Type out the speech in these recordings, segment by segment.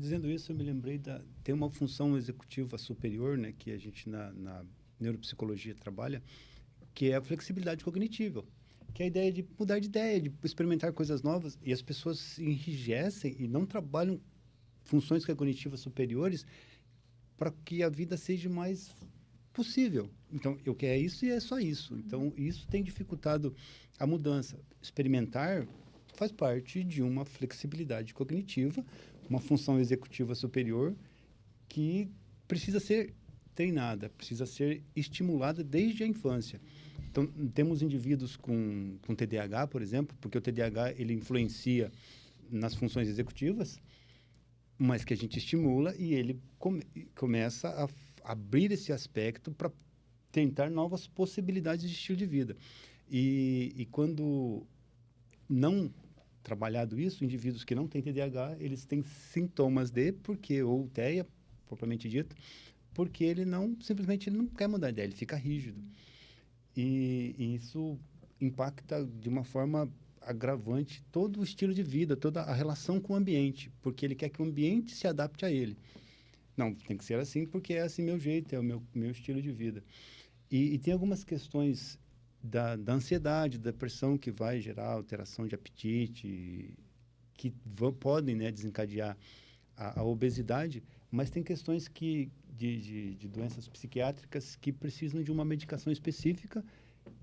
dizendo isso, eu me lembrei tem uma função executiva superior, né, que a gente na neuropsicologia trabalha, que é a flexibilidade cognitiva, que é a ideia de mudar de ideia, de experimentar coisas novas, e as pessoas se enrijecem e não trabalham funções cognitivas superiores para que a vida seja mais possível. Então, eu quero isso e é só isso. Então, isso tem dificultado a mudança. Experimentar faz parte de uma flexibilidade cognitiva, uma função executiva superior que precisa ser treinada, precisa ser estimulada desde a infância. Então, temos indivíduos com TDAH, por exemplo, porque o TDAH ele influencia nas funções executivas, mas que a gente estimula e ele começa a abrir esse aspecto para tentar novas possibilidades de estilo de vida. E quando não trabalhado isso, indivíduos que não têm TDAH, eles têm sintomas ou TEA, propriamente dito, porque simplesmente ele não quer mudar de ideia, ele fica rígido. E isso impacta de uma forma agravante todo o estilo de vida, toda a relação com o ambiente, porque ele quer que o ambiente se adapte a ele. Não, tem que ser assim porque é assim meu jeito, é o meu estilo de vida. E tem algumas questões da ansiedade, da depressão que vai gerar alteração de apetite, que podem, né, desencadear a obesidade, mas tem questões de doenças psiquiátricas que precisam de uma medicação específica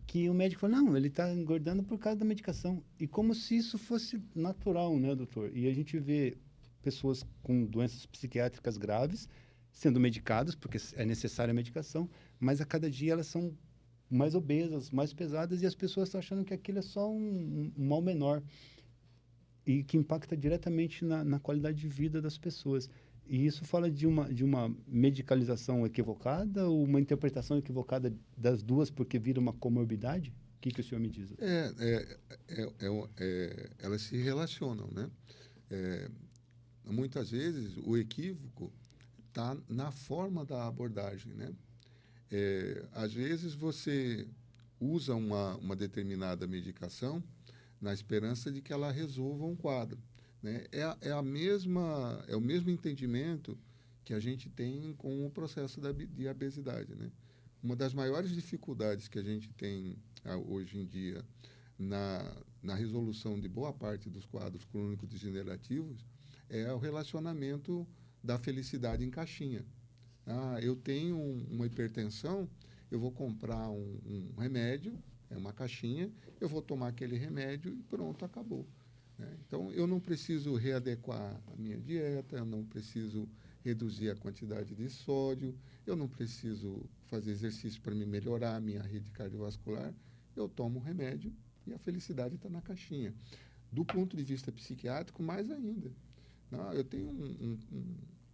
que o médico fala, não, ele está engordando por causa da medicação. E como se isso fosse natural, né, doutor? E a gente vê pessoas com doenças psiquiátricas graves sendo medicadas, porque é necessária a medicação, mas a cada dia elas são mais obesas, mais pesadas, e as pessoas estão achando que aquilo é só um mal menor e que impacta diretamente na qualidade de vida das pessoas. E isso fala de uma medicalização equivocada ou uma interpretação equivocada das duas porque vira uma comorbidade? O que o senhor me diz? Elas se relacionam, né? Muitas vezes o equívoco está na forma da abordagem, né? Às vezes você usa uma determinada medicação na esperança de que ela resolva um quadro, né? É o mesmo entendimento que a gente tem com o processo de obesidade, né? Uma das maiores dificuldades que a gente tem hoje em dia na resolução de boa parte dos quadros crônicos degenerativos é o relacionamento da felicidade em caixinha. Eu tenho uma hipertensão, eu vou comprar um remédio, é uma caixinha, eu vou tomar aquele remédio e pronto, acabou. Né? Então, eu não preciso readequar a minha dieta, eu não preciso reduzir a quantidade de sódio, eu não preciso fazer exercício para me melhorar a minha rede cardiovascular, eu tomo o remédio e a felicidade está na caixinha. Do ponto de vista psiquiátrico, mais ainda. Eu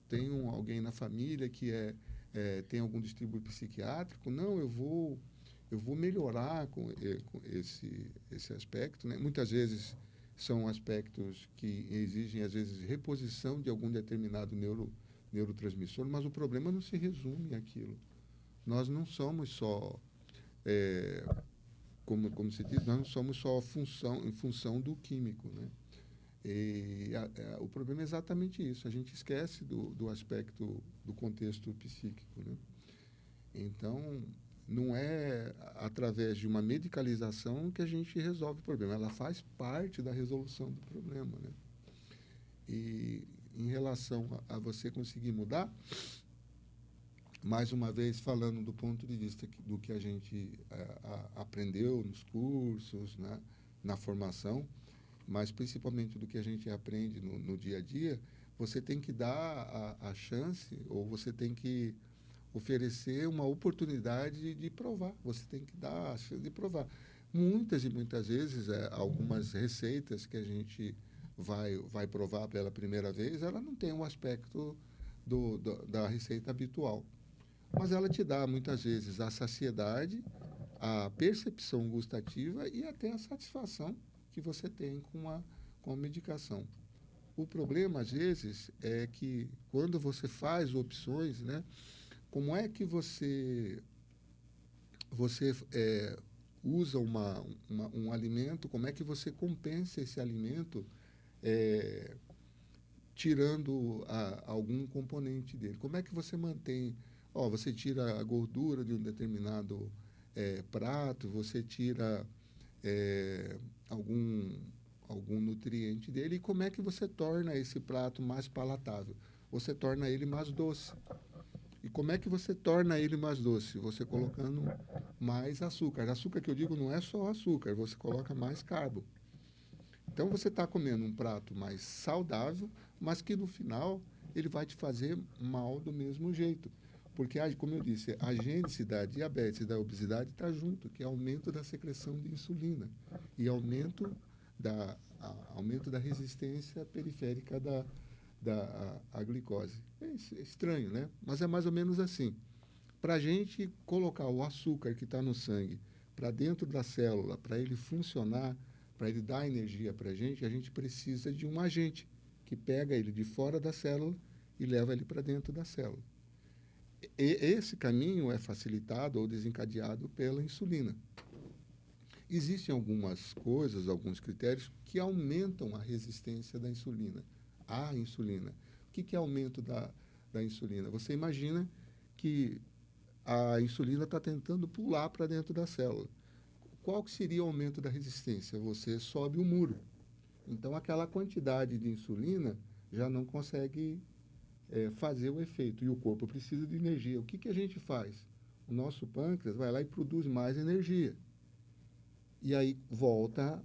tenho alguém na família que tem algum distúrbio psiquiátrico, não, eu vou melhorar com esse aspecto, né? Muitas vezes são aspectos que exigem, às vezes, reposição de algum determinado neurotransmissor, mas o problema não se resume àquilo. Nós não somos só, como se diz, nós não somos só em função do químico, né? O problema é exatamente isso. A gente esquece do aspecto do contexto psíquico, né? Então, não é através de uma medicalização que a gente resolve o problema. Ela faz parte da resolução do problema, né? E em relação a você conseguir mudar, mais uma vez falando do ponto de vista do que a gente aprendeu nos cursos, né, na formação, mas principalmente do que a gente aprende no dia a dia, você tem que dar a chance, ou você tem que oferecer uma oportunidade de provar. Você tem que dar a chance de provar. Muitas e muitas vezes, algumas receitas que a gente vai provar pela primeira vez, ela não tem um aspecto da receita habitual. Mas ela te dá, muitas vezes, a saciedade, a percepção gustativa e até a satisfação que você tem com a medicação. O problema, às vezes, é que quando você faz opções, né, como é que você usa um alimento, como é que você compensa esse alimento tirando algum componente dele. Como é que você mantém? Você tira a gordura de um determinado prato, você tira algum nutriente dele, e como é que você torna esse prato mais palatável? Você torna ele mais doce. E como é que você torna ele mais doce? Você colocando mais açúcar. Açúcar que eu digo não é só açúcar, você coloca mais carbo. Então você está comendo um prato mais saudável, mas que no final ele vai te fazer mal do mesmo jeito. Porque, como eu disse, a gênese da diabetes e da obesidade está junto, que é aumento da secreção de insulina e aumento da resistência periférica da glicose. É estranho, né? Mas é mais ou menos assim. Para a gente colocar o açúcar que está no sangue para dentro da célula, para ele funcionar, para ele dar energia para a gente precisa de um agente que pega ele de fora da célula e leva ele para dentro da célula. Esse caminho é facilitado ou desencadeado pela insulina. Existem algumas coisas, alguns critérios que aumentam a resistência da insulina, à insulina. O que é aumento da insulina? Você imagina que a insulina está tentando pular para dentro da célula. Qual que seria o aumento da resistência? Você sobe o muro. Então, aquela quantidade de insulina já não consegue fazer o efeito. E o corpo precisa de energia. O que a gente faz? O nosso pâncreas vai lá e produz mais energia. E aí volta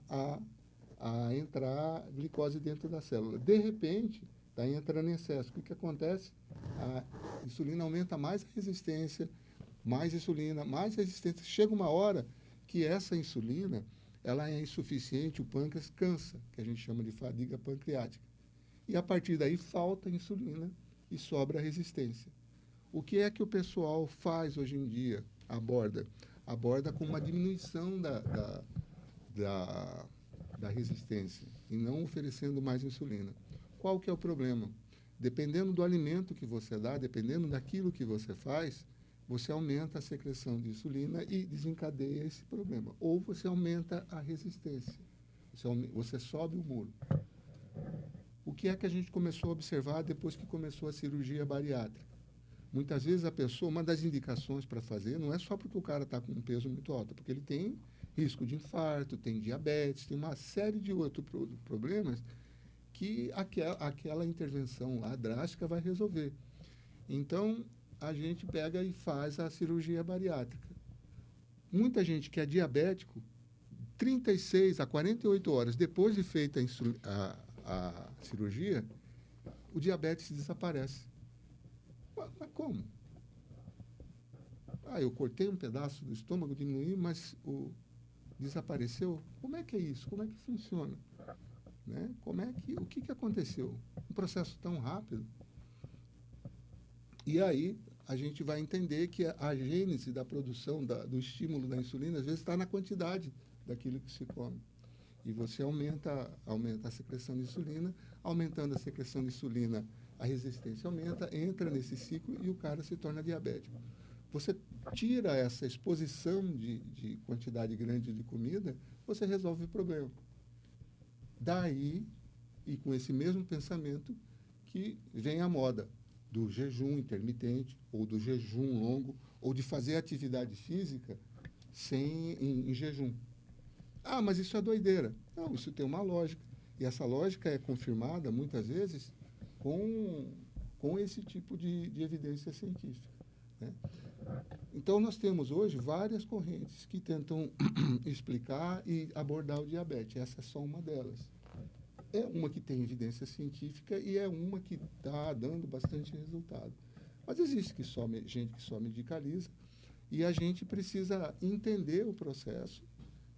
a entrar glicose dentro da célula. De repente, está entrando em excesso. O que acontece? A insulina aumenta mais a resistência, mais insulina, mais resistência. Chega uma hora que essa insulina ela é insuficiente, o pâncreas cansa, que a gente chama de fadiga pancreática. E a partir daí falta insulina e sobra resistência. O que é que o pessoal faz hoje em dia? Aborda com uma diminuição da resistência e não oferecendo mais insulina. Qual que é o problema? Dependendo do alimento que você dá, dependendo daquilo que você faz, você aumenta a secreção de insulina e desencadeia esse problema. Ou você aumenta a resistência, você sobe o muro. O que é que a gente começou a observar depois que começou a cirurgia bariátrica? Muitas vezes a pessoa, uma das indicações para fazer, não é só porque o cara está com um peso muito alto, porque ele tem risco de infarto, tem diabetes, tem uma série de outros problemas que aquela intervenção lá drástica vai resolver. Então, a gente pega e faz a cirurgia bariátrica. Muita gente que é diabético, 36 a 48 horas depois de feita a cirurgia, o diabetes desaparece. Mas como? Eu cortei um pedaço do estômago, diminuí, mas desapareceu? Como é que é isso? Como é que funciona? Né? O que aconteceu? Um processo tão rápido. E aí a gente vai entender que a gênese da produção do estímulo da insulina, às vezes, está na quantidade daquilo que se come. E você aumenta a secreção de insulina, aumentando a secreção de insulina, a resistência aumenta, entra nesse ciclo e o cara se torna diabético. Você tira essa exposição de quantidade grande de comida, você resolve o problema. Daí, e com esse mesmo pensamento, que vem a moda do jejum intermitente, ou do jejum longo, ou de fazer atividade física em jejum. Mas isso é doideira. Não, isso tem uma lógica. E essa lógica é confirmada, muitas vezes, com esse tipo de evidência científica. Né? Então, nós temos hoje várias correntes que tentam explicar e abordar o diabetes. Essa é só uma delas. É uma que tem evidência científica e é uma que está dando bastante resultado. Mas existe gente que só medicaliza e a gente precisa entender o processo,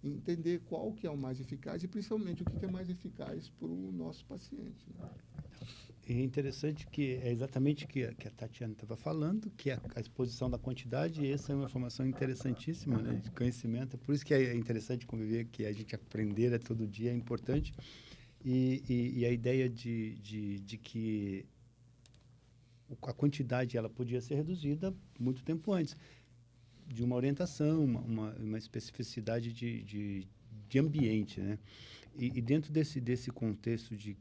entender qual que é o mais eficaz e, principalmente, o que é mais eficaz para o nosso paciente. Né? É interessante que é exatamente o que a Tatiana estava falando, que é a exposição da quantidade, e essa é uma informação interessantíssima, né, de conhecimento. É por isso que é interessante conviver, que a gente aprender todo dia é importante. E a ideia de que a quantidade ela podia ser reduzida muito tempo antes, de uma orientação, uma especificidade de ambiente, né? E dentro desse contexto de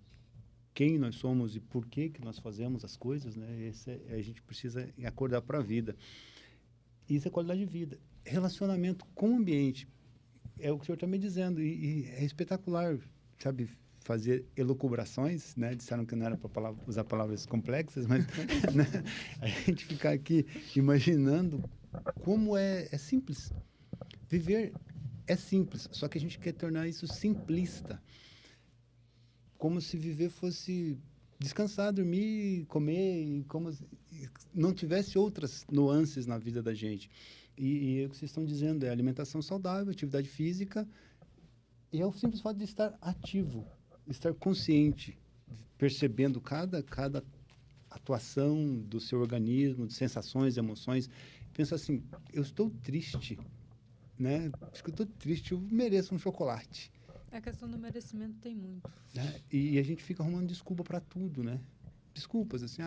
quem nós somos e por que nós fazemos as coisas, né? A gente precisa acordar para a vida. Isso é qualidade de vida. Relacionamento com o ambiente. É o que o senhor está me dizendo. E é espetacular, sabe? Fazer elucubrações, né? Disseram que não era para usar palavras complexas, mas né? A gente ficar aqui imaginando como é simples. Viver é simples, só que a gente quer tornar isso simplista. Como se viver fosse descansar, dormir, comer, e como se não tivesse outras nuances na vida da gente. E é o que vocês estão dizendo, é alimentação saudável, atividade física, e é o simples fato de estar ativo, estar consciente, percebendo cada atuação do seu organismo, de sensações, emoções. Pensa assim, eu estou triste, né? Acho que eu estou triste, eu mereço um chocolate. A questão do merecimento tem muito. Né? E a gente fica arrumando desculpa para tudo, né? Desculpas, assim,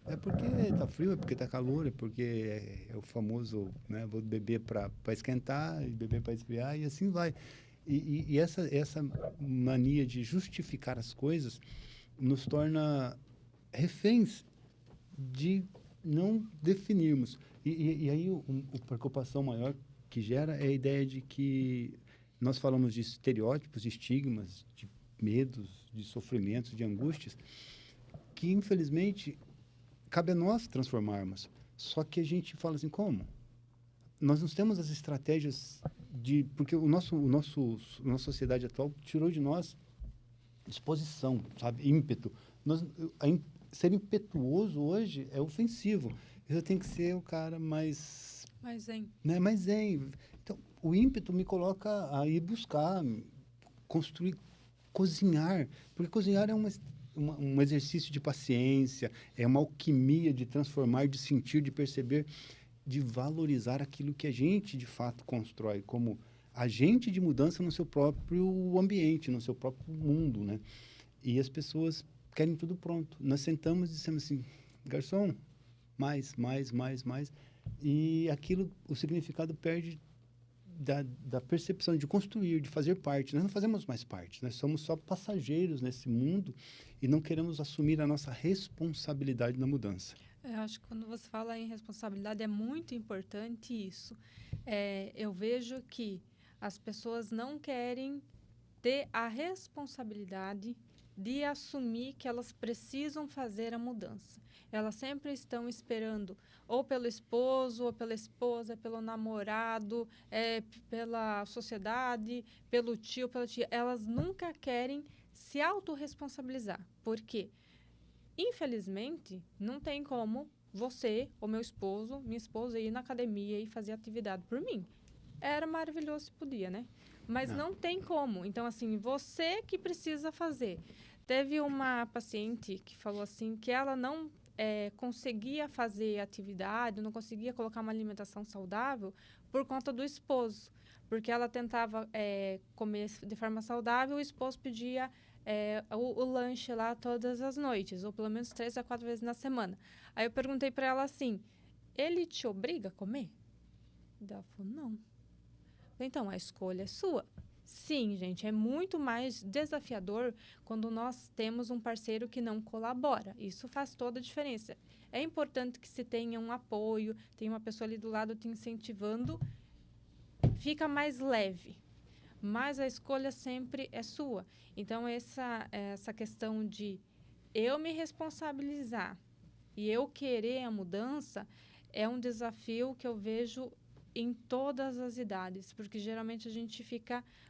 é porque tá frio, é porque tá calor, é porque é o famoso, né? Vou beber para esquentar e beber para esfriar e assim vai. E essa mania de justificar as coisas nos torna reféns de não definirmos. E aí a preocupação maior que gera é a ideia de que nós falamos de estereótipos, de estigmas, de medos, de sofrimentos, de angústias, que, infelizmente, cabe a nós transformarmos. Só que a gente fala assim, como? Nós não temos as estratégias de... Porque nossa sociedade atual tirou de nós disposição, sabe? Ímpeto. Ser impetuoso hoje é ofensivo. Eu tenho que ser o cara mais... Mais zen. Né? Mais zen. Então, o ímpeto me coloca a ir buscar, construir, cozinhar. Porque cozinhar é um exercício de paciência, é uma alquimia de transformar, de sentir, de perceber, de valorizar aquilo que a gente, de fato, constrói como agente de mudança no seu próprio ambiente, no seu próprio mundo, né? E as pessoas querem tudo pronto. Nós sentamos e dissemos assim, garçom, mais. E aquilo, o significado perde da percepção de construir, de fazer parte. Nós não fazemos mais parte, nós somos só passageiros nesse mundo e não queremos assumir a nossa responsabilidade na mudança. Eu acho que quando você fala em responsabilidade é muito importante isso. Eu vejo que as pessoas não querem ter a responsabilidade de assumir que elas precisam fazer a mudança. Elas sempre estão esperando ou pelo esposo, ou pela esposa, pelo namorado, pela sociedade, pelo tio, pela tia. Elas nunca querem se autorresponsabilizar. Por quê? Infelizmente, não tem como você, ou meu esposo, minha esposa, ir na academia e fazer atividade por mim. Era maravilhoso se podia, né? Mas não tem como. Então, assim, você que precisa fazer. Teve uma paciente que falou assim que ela não conseguia fazer atividade, não conseguia colocar uma alimentação saudável por conta do esposo. Porque ela tentava comer de forma saudável, o esposo pedia o lanche lá todas as noites, ou pelo menos 3 a 4 vezes na semana. Aí eu perguntei para ela assim, ele te obriga a comer? Ela falou, não. Então, a escolha é sua. Sim, gente, é muito mais desafiador quando nós temos um parceiro que não colabora. Isso faz toda a diferença. É importante que se tenha um apoio, tenha uma pessoa ali do lado te incentivando, fica mais leve. Mas a escolha sempre é sua. Então, essa questão de eu me responsabilizar e eu querer a mudança é um desafio que eu vejo em todas as idades, porque geralmente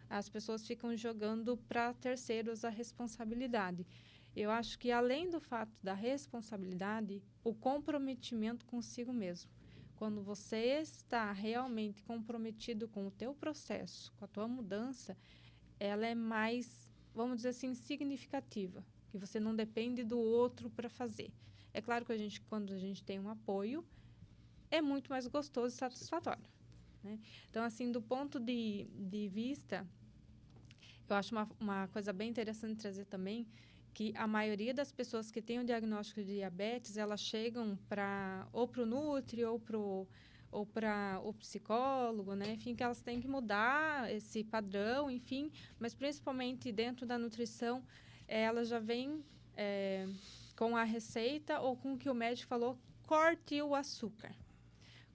as pessoas ficam jogando para terceiros a responsabilidade. Eu acho que além do fato da responsabilidade, o comprometimento consigo mesmo. Quando você está realmente comprometido com o teu processo, com a tua mudança, ela é mais, vamos dizer assim, significativa, que você não depende do outro para fazer. É claro que quando a gente tem um apoio, é muito mais gostoso e satisfatório, né? Então, assim, do ponto de vista, eu acho uma coisa bem interessante trazer também, que a maioria das pessoas que têm o diagnóstico de diabetes, elas chegam ou para o Nutri, ou para o psicólogo, né? Enfim, que elas têm que mudar esse padrão, enfim, mas principalmente dentro da nutrição, elas já vêm com a receita ou com o que o médico falou, corte o açúcar.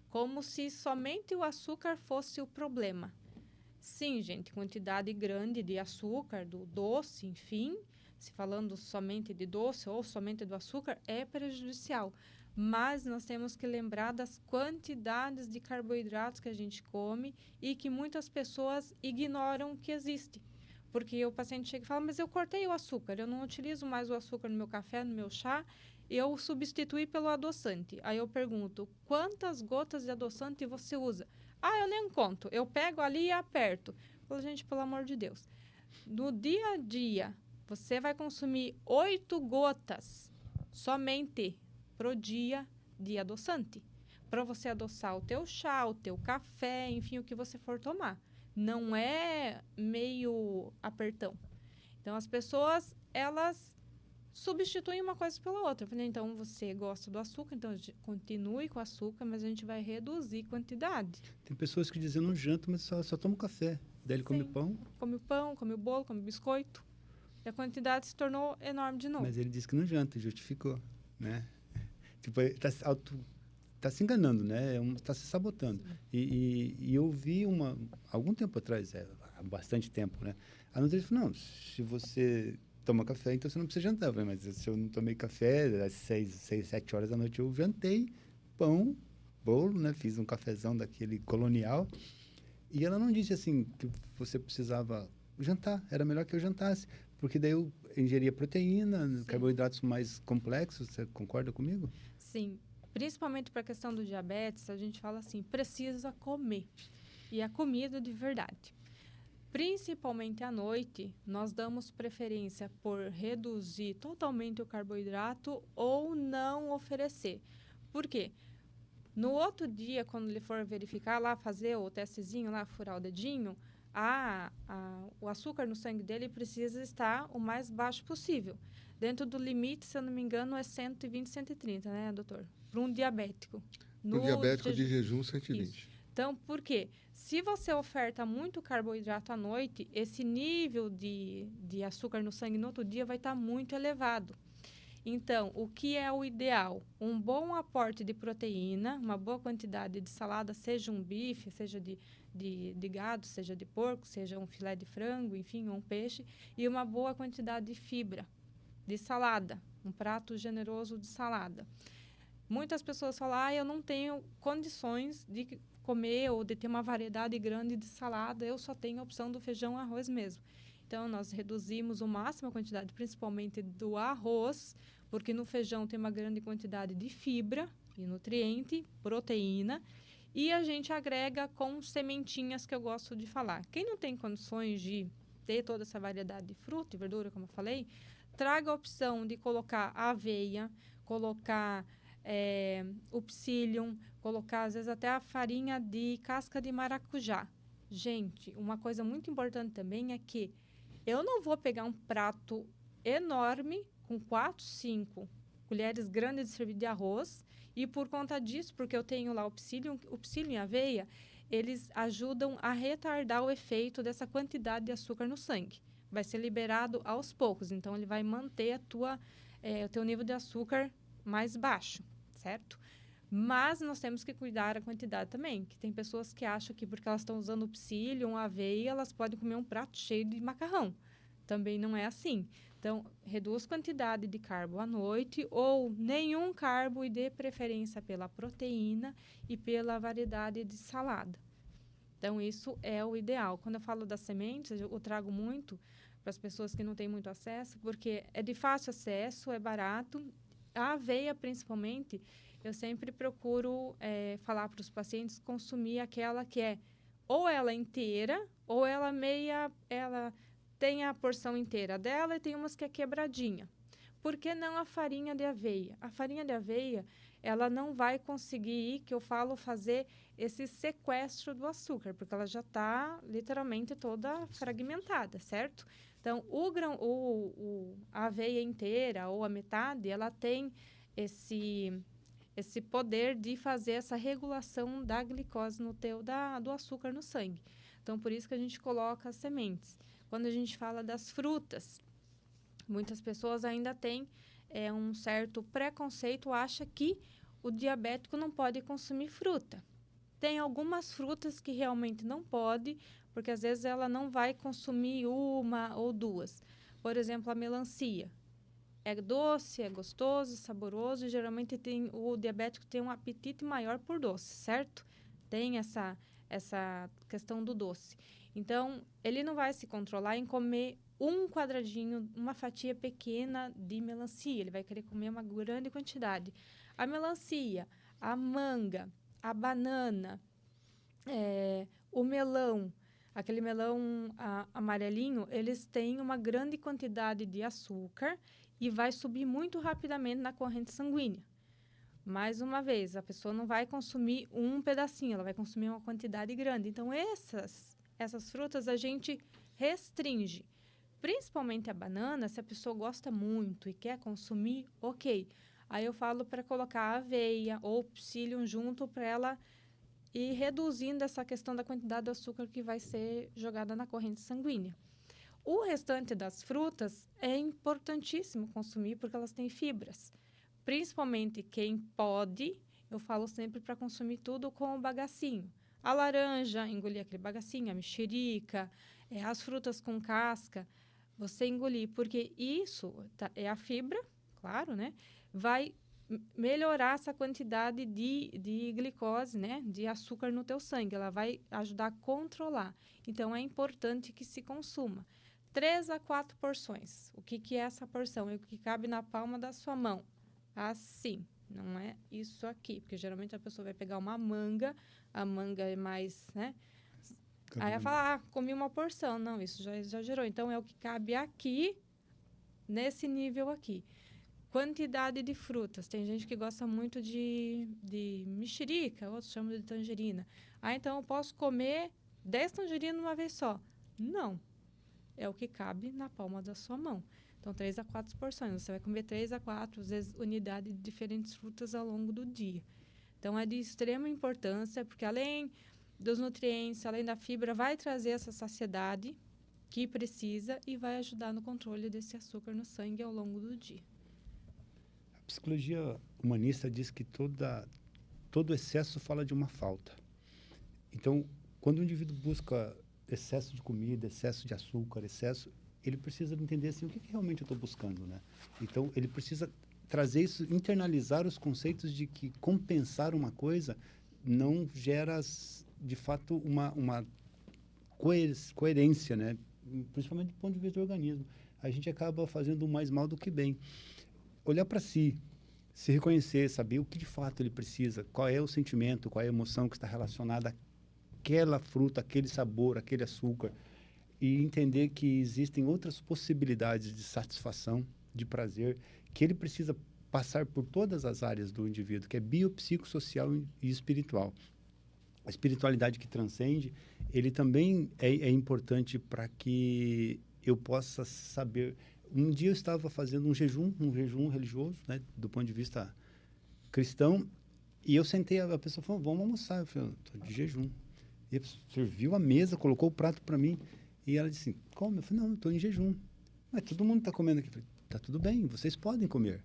Como se somente o açúcar fosse o problema. Sim, gente, quantidade grande de açúcar, do doce, enfim, se falando somente de doce ou somente do açúcar, é prejudicial. Mas nós temos que lembrar das quantidades de carboidratos que a gente come e que muitas pessoas ignoram que existe. Porque o paciente chega e fala, mas eu cortei o açúcar, eu não utilizo mais o açúcar no meu café, no meu chá, eu substituí pelo adoçante. Aí eu pergunto, quantas gotas de adoçante você usa? Ah, eu nem conto, eu pego ali e aperto. Eu falo, gente, pelo amor de Deus. No dia a dia, você vai consumir 8 gotas somente pro dia de adoçante. Para você adoçar o teu chá, o teu café, enfim, o que você for tomar. Não é meio apertão. Então, as pessoas, elas substituem uma coisa pela outra. Eu falei, então, você gosta do açúcar, então continue com o açúcar, mas a gente vai reduzir quantidade. Tem pessoas que dizem, eu não janto, mas só tomo café. Daí ele come pão. Come o pão, come o bolo, come o biscoito. E a quantidade se tornou enorme de novo. Mas ele disse que não janta, justificou, né? Tipo, ele tá se enganando, né? Está se sabotando. E eu vi algum tempo atrás, há bastante tempo, né? A nutricionista falou, não, se você toma café, então você não precisa jantar. Eu falei, mas se eu não tomei café, às 6, 7 horas da noite eu jantei pão, bolo, né? Fiz um cafezão daquele colonial. E ela não disse assim que você precisava jantar, era melhor que eu jantasse, porque daí eu ingeria proteína, sim, carboidratos mais complexos. Você concorda comigo? Sim, principalmente para a questão do diabetes, a gente fala assim, precisa comer, e a comida de verdade. Principalmente à noite, nós damos preferência por reduzir totalmente o carboidrato ou não oferecer. Por quê? No outro dia, quando ele for verificar lá, fazer o testezinho lá, furar o dedinho, o açúcar no sangue dele precisa estar o mais baixo possível. Dentro do limite, se eu não me engano, é 120, 130, né, doutor? Para um diabético. No diabético de jejum, 120. Isso. Então, por quê? Se você oferta muito carboidrato à noite, esse nível de açúcar no sangue no outro dia vai estar muito elevado. Então, o que é o ideal? Um bom aporte de proteína, uma boa quantidade de salada, seja um bife, seja de gado, seja de porco, seja um filé de frango, enfim, um peixe, e uma boa quantidade de fibra, de salada, um prato generoso de salada. Muitas pessoas falam, eu não tenho condições de comer ou de ter uma variedade grande de salada, eu só tenho a opção do feijão e arroz mesmo. Então, nós reduzimos o máximo a quantidade, principalmente do arroz, porque no feijão tem uma grande quantidade de fibra e nutriente, proteína, e a gente agrega com sementinhas que eu gosto de falar. Quem não tem condições de ter toda essa variedade de fruta e verdura, como eu falei, traga a opção de colocar aveia, colocar o psyllium, colocar às vezes até a farinha de casca de maracujá. Gente, uma coisa muito importante também é que eu não vou pegar um prato enorme com 4, 5 colheres grandes de servir de arroz e por conta disso, porque eu tenho lá o psyllium e a aveia, eles ajudam a retardar o efeito dessa quantidade de açúcar no sangue. Vai ser liberado aos poucos, então ele vai manter o teu nível de açúcar mais baixo, certo? Mas nós temos que cuidar da quantidade também, que tem pessoas que acham que porque elas estão usando o psyllium, a aveia, elas podem comer um prato cheio de macarrão. Também não é assim. Então, reduz a quantidade de carbo à noite ou nenhum carbo e dê preferência pela proteína e pela variedade de salada. Então, isso é o ideal. Quando eu falo das sementes, eu trago muito para as pessoas que não têm muito acesso, porque é de fácil acesso, é barato. A aveia, principalmente, eu sempre procuro falar para os pacientes consumir aquela que é ou ela inteira ou ela tem a porção inteira dela e tem umas que é quebradinha. Por que não a farinha de aveia? A farinha de aveia, ela não vai conseguir, que eu falo, fazer esse sequestro do açúcar, porque ela já está literalmente toda fragmentada, certo? Então, a aveia inteira ou a metade, ela tem esse poder de fazer essa regulação da glicose do açúcar no sangue. Então, por isso que a gente coloca as sementes. Quando a gente fala das frutas, Muitas pessoas ainda têm um certo preconceito, acha que o diabético não pode consumir fruta. Tem algumas frutas que realmente não pode, porque às vezes ela não vai consumir uma ou duas. Por exemplo, a melancia. É doce, é gostoso, saboroso, e geralmente o diabético tem um apetite maior por doce, certo? Tem essa questão do doce. Então, ele não vai se controlar em comer um quadradinho, uma fatia pequena de melancia. Ele vai querer comer uma grande quantidade. A melancia, a manga, a banana, o melão, aquele melão amarelinho, eles têm uma grande quantidade de açúcar e vai subir muito rapidamente na corrente sanguínea. Mais uma vez, a pessoa não vai consumir um pedacinho, ela vai consumir uma quantidade grande. Então, essas frutas a gente restringe. Principalmente a banana, se a pessoa gosta muito e quer consumir, ok. Aí eu falo para colocar aveia ou psyllium junto para ela ir reduzindo essa questão da quantidade de açúcar que vai ser jogada na corrente sanguínea. O restante das frutas é importantíssimo consumir porque elas têm fibras. Principalmente quem pode, eu falo sempre para consumir tudo com o bagacinho. A laranja, engolir aquele bagacinho, a mexerica, as frutas com casca, você engolir, porque isso é a fibra, claro, né? Vai melhorar essa quantidade de glicose, né? De açúcar no teu sangue. Ela vai ajudar a controlar. Então, é importante que se consuma 3 a 4 porções. O que é essa porção? É o que cabe na palma da sua mão. Assim, não é isso aqui. Porque, geralmente, a pessoa vai pegar uma manga. A manga é mais, né? Aí ela fala, comi uma porção. Não, isso já exagerou. Então, é o que cabe aqui, nesse nível aqui. Quantidade de frutas. Tem gente que gosta muito de mexerica, outros chamam de tangerina. Então, eu posso comer 10 tangerinas uma vez só. Não. É o que cabe na palma da sua mão. Então, 3 a 4 porções. Você vai comer 3 a 4, às vezes, unidades de diferentes frutas ao longo do dia. Então, é de extrema importância, porque além dos nutrientes, além da fibra, vai trazer essa saciedade que precisa e vai ajudar no controle desse açúcar no sangue ao longo do dia. A psicologia humanista diz que todo excesso fala de uma falta. Então, quando o indivíduo busca excesso de comida, excesso de açúcar, ele precisa entender assim, o que realmente eu estou buscando, né? Então, ele precisa trazer isso, internalizar os conceitos de que compensar uma coisa não gera, de fato, uma coerência, né? Principalmente do ponto de vista do organismo. A gente acaba fazendo mais mal do que bem. Olhar para si, se reconhecer, saber o que de fato ele precisa, qual é o sentimento, qual é a emoção que está relacionada àquela fruta, aquele sabor, aquele açúcar, e entender que existem outras possibilidades de satisfação, de prazer, que ele precisa passar por todas as áreas do indivíduo, que é biopsicossocial e espiritual. A espiritualidade que transcende, ele também é importante para que eu possa saber. Um dia eu estava fazendo um jejum religioso, né, do ponto de vista cristão, e eu sentei, a pessoa falou, vamos almoçar. Eu falei, estou de jejum. E a pessoa serviu a mesa, colocou o prato para mim, e ela disse, come? Eu falei, não, eu estou em jejum. Mas todo mundo está comendo aqui. Eu falei, está tudo bem, vocês podem comer.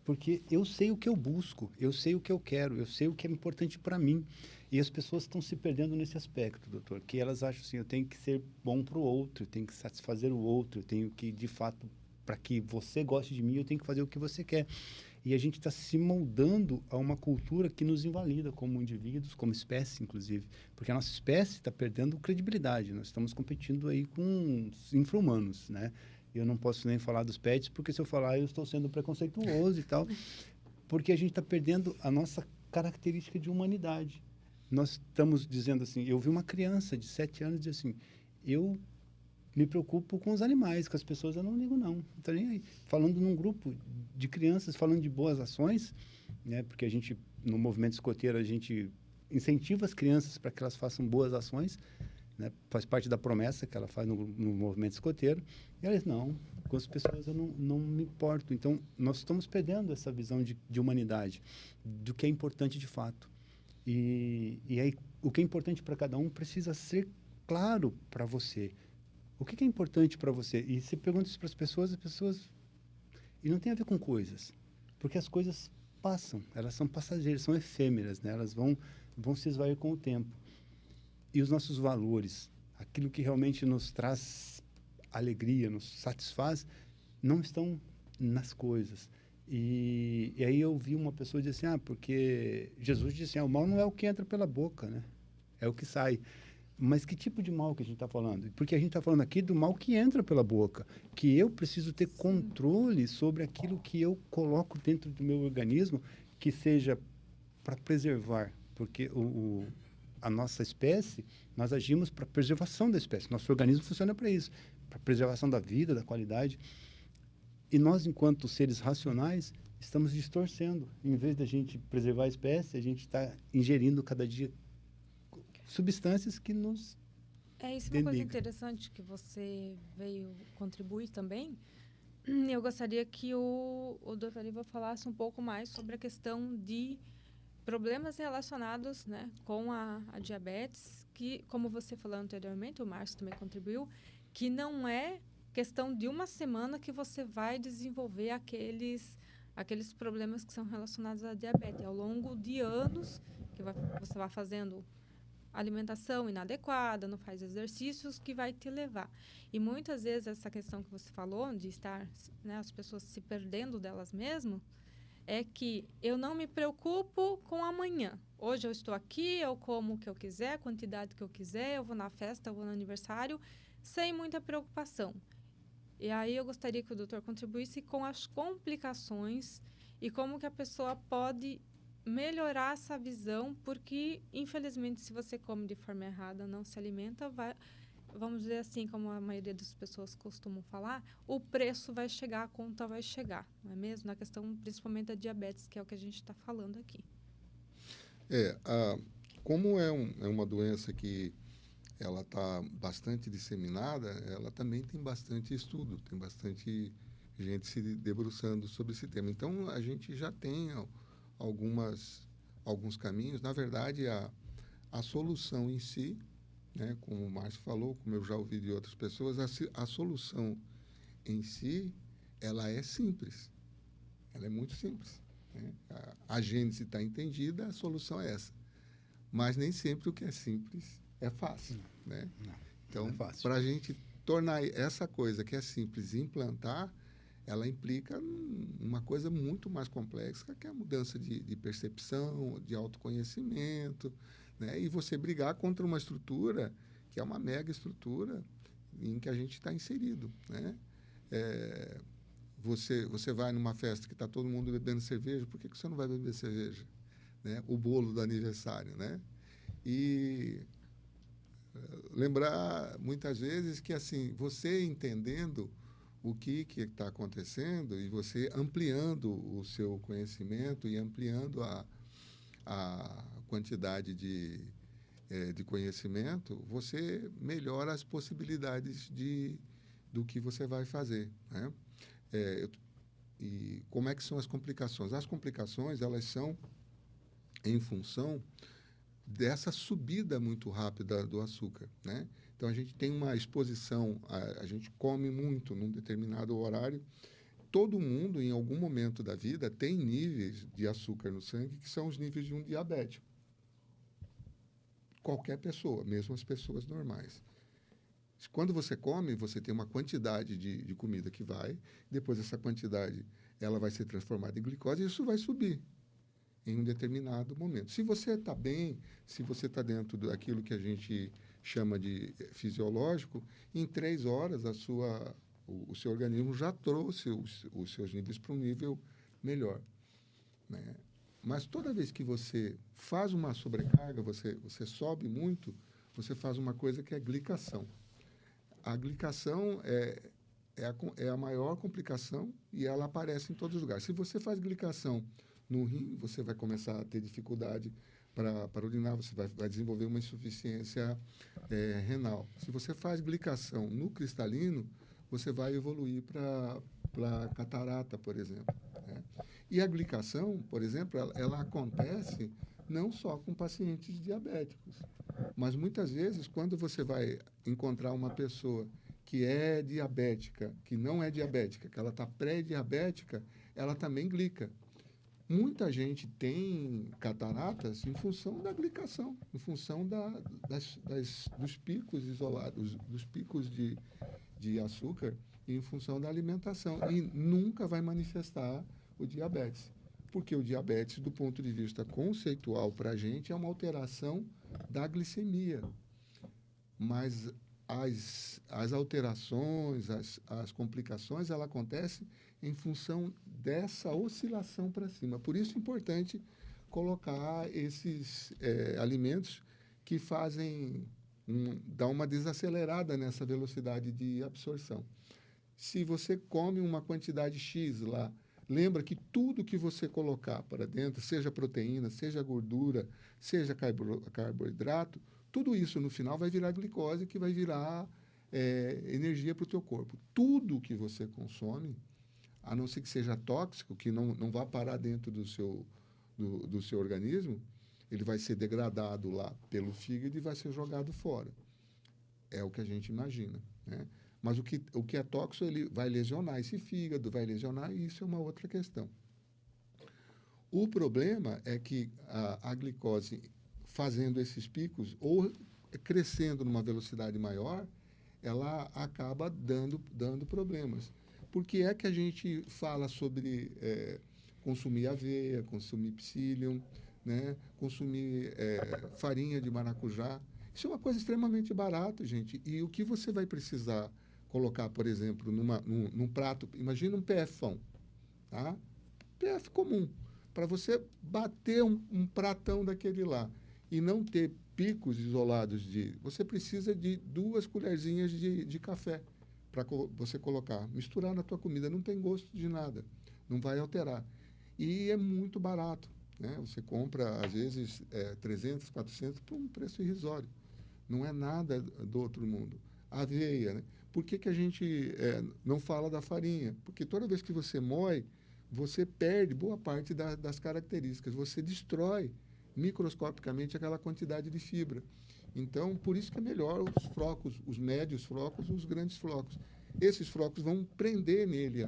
Porque eu sei o que eu busco, eu sei o que eu quero, eu sei o que é importante para mim. E as pessoas estão se perdendo nesse aspecto, doutor, que elas acham assim, eu tenho que ser bom para o outro, eu tenho que satisfazer o outro, eu tenho que, de fato, para que você goste de mim, eu tenho que fazer o que você quer. E a gente está se moldando a uma cultura que nos invalida como indivíduos, como espécie, inclusive. Porque a nossa espécie está perdendo credibilidade, nós estamos competindo aí com os infra-humanos, né? Eu não posso nem falar dos pets, porque se eu falar, eu estou sendo preconceituoso e tal. Porque a gente está perdendo a nossa característica de humanidade. Nós estamos dizendo assim, eu vi uma criança de 7 anos dizer assim, eu me preocupo com os animais, com as pessoas eu não ligo não. Não estou nem aí. Falando num grupo de crianças, falando de boas ações, né? Porque a gente, no movimento escoteiro, a gente incentiva as crianças para que elas façam boas ações, né? Faz parte da promessa que ela faz no movimento escoteiro. E elas, não, com as pessoas eu não me importo. Então, nós estamos perdendo essa visão de humanidade, do que é importante de fato. E aí, o que é importante para cada um precisa ser claro para você. O que é importante para você? E você pergunta isso para as pessoas. E não tem a ver com coisas, porque as coisas passam, elas são passageiras, são efêmeras, né? Elas vão se esvair com o tempo. E os nossos valores, aquilo que realmente nos traz alegria, nos satisfaz, não estão nas coisas. E aí eu vi uma pessoa dizer assim, porque Jesus disse assim, o mal não é o que entra pela boca, né? É o que sai. Mas que tipo de mal que a gente está falando? Porque a gente está falando aqui do mal que entra pela boca, que eu preciso ter controle sobre aquilo que eu coloco dentro do meu organismo, que seja para preservar, porque a nossa espécie, nós agimos para preservação da espécie, nosso organismo funciona para isso, para preservação da vida, da qualidade. E nós, enquanto seres racionais, estamos distorcendo. Em vez da gente preservar a espécie, a gente está ingerindo cada dia substâncias que nos isso é uma coisa interessante que você veio contribuir também. Eu gostaria que o Dr. Ivo falasse um pouco mais sobre a questão de problemas relacionados, né, com a diabetes, que, como você falou anteriormente, o Márcio também contribuiu, que não é questão de uma semana que você vai desenvolver aqueles problemas que são relacionados à diabetes. Ao longo de anos, que você vai fazendo alimentação inadequada, não faz exercícios, que vai te levar. E muitas vezes essa questão que você falou, de estar, né, as pessoas se perdendo delas mesmas, é que eu não me preocupo com amanhã. Hoje eu estou aqui, eu como o que eu quiser, a quantidade que eu quiser, eu vou na festa, eu vou no aniversário, sem muita preocupação. E aí eu gostaria que o doutor contribuísse com as complicações e como que a pessoa pode melhorar essa visão, porque, infelizmente, se você come de forma errada, não se alimenta, vamos dizer assim, como a maioria das pessoas costumam falar, o preço vai chegar, a conta vai chegar, não é mesmo? Na questão, principalmente, da diabetes, que é o que a gente está falando aqui. Como é uma doença que ela está bastante disseminada, ela também tem bastante estudo, tem bastante gente se debruçando sobre esse tema. Então, a gente já tem alguns caminhos. Na verdade, a solução em si, né, como o Márcio falou, como eu já ouvi de outras pessoas, a solução em si, ela é simples. Ela é muito simples, né? A gênese está entendida, a solução é essa. Mas nem sempre o que é simples é fácil, né? Então, para a gente tornar essa coisa que é simples implantar, ela implica uma coisa muito mais complexa, que é a mudança de percepção, de autoconhecimento, né? E você brigar contra uma estrutura que é uma mega estrutura em que a gente está inserido, né? Você vai numa festa que está todo mundo bebendo cerveja, por que você não vai beber cerveja? Né? O bolo do aniversário, né? E lembrar, muitas vezes, que assim, você entendendo o que está acontecendo e você ampliando o seu conhecimento e ampliando a quantidade de conhecimento, você melhora as possibilidades do que você vai fazer, né? E como é que são as complicações? As complicações, elas são em função dessa subida muito rápida do açúcar, né? Então, a gente tem uma exposição, a gente come muito num determinado horário. Todo mundo, em algum momento da vida, tem níveis de açúcar no sangue que são os níveis de um diabético. Qualquer pessoa, mesmo as pessoas normais. Quando você come, você tem uma quantidade de comida que vai, depois essa quantidade ela vai ser transformada em glicose e isso vai subir em um determinado momento. Se você está bem, se você está dentro daquilo que a gente chama de fisiológico, em 3 horas o seu organismo já trouxe os seus níveis para um nível melhor, né? Mas toda vez que você faz uma sobrecarga, você sobe muito, você faz uma coisa que é glicação. A glicação é a maior complicação e ela aparece em todos os lugares. Se você faz glicação no rim, você vai começar a ter dificuldade para urinar, você vai desenvolver uma insuficiência renal. Se você faz glicação no cristalino, você vai evoluir para catarata, por exemplo, né? E a glicação, por exemplo, ela acontece não só com pacientes diabéticos, mas muitas vezes, quando você vai encontrar uma pessoa que é diabética, que não é diabética, que ela está pré-diabética, ela também glica. Muita gente tem cataratas em função da glicação, em função dos picos isolados, dos picos de açúcar, e em função da alimentação. E nunca vai manifestar o diabetes. Porque o diabetes, do ponto de vista conceitual para a gente, é uma alteração da glicemia. Mas as alterações, as complicações, ela acontecem em função dessa oscilação para cima. Por isso é importante colocar esses alimentos que fazem dar uma desacelerada nessa velocidade de absorção. Se você come uma quantidade X lá, lembra que tudo que você colocar para dentro, seja proteína, seja gordura, seja carboidrato, tudo isso no final vai virar glicose, que vai virar energia para o teu corpo. Tudo que você consome, a não ser que seja tóxico, que não vá parar dentro do seu organismo, ele vai ser degradado lá pelo fígado e vai ser jogado fora. É o que a gente imagina, né? Mas o que é tóxico, ele vai lesionar esse fígado, vai lesionar, e isso é uma outra questão. O problema é que a glicose, fazendo esses picos, ou crescendo numa velocidade maior, ela acaba dando problemas. Por que é que a gente fala sobre consumir aveia, consumir psyllium, né? Consumir farinha de maracujá? Isso é uma coisa extremamente barata, gente. E o que você vai precisar colocar, por exemplo, num prato, imagina um PFão, tá? PF comum, para você bater um pratão daquele lá e não ter picos isolados você precisa de 2 colherzinhas de café para você colocar, misturar na tua comida, não tem gosto de nada, não vai alterar. E é muito barato, né? Você compra, às vezes, 300, 400 por um preço irrisório. Não é nada do outro mundo. Aveia, né? Por que a gente não fala da farinha? Porque toda vez que você moe, você perde boa parte das características. Você destrói microscopicamente aquela quantidade de fibra. Então, por isso que é melhor os flocos, os médios flocos, os grandes flocos. Esses flocos vão prender nele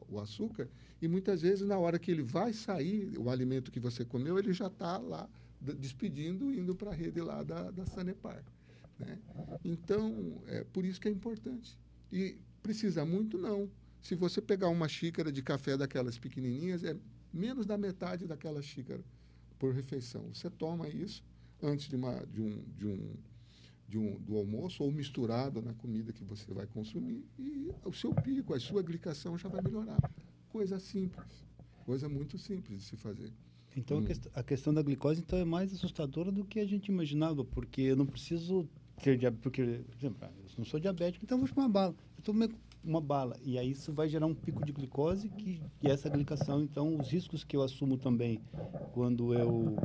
o açúcar e, muitas vezes, na hora que ele vai sair, o alimento que você comeu, ele já está lá despedindo, indo para a rede lá da Sanepar, né? Então, por isso que é importante. E precisa muito, não. Se você pegar uma xícara de café daquelas pequenininhas, é menos da metade daquela xícara por refeição. Você toma isso antes do almoço ou misturado na comida que você vai consumir e o seu pico, a sua glicação já vai melhorar. Coisa simples, coisa muito simples de se fazer. Então, a questão da glicose então, é mais assustadora do que a gente imaginava, porque eu não preciso ter diabetes, porque, por exemplo, eu não sou diabético, então eu vou tomar uma bala. Eu tomo uma bala, e aí isso vai gerar um pico de glicose, e essa glicação, então, os riscos que eu assumo também quando eu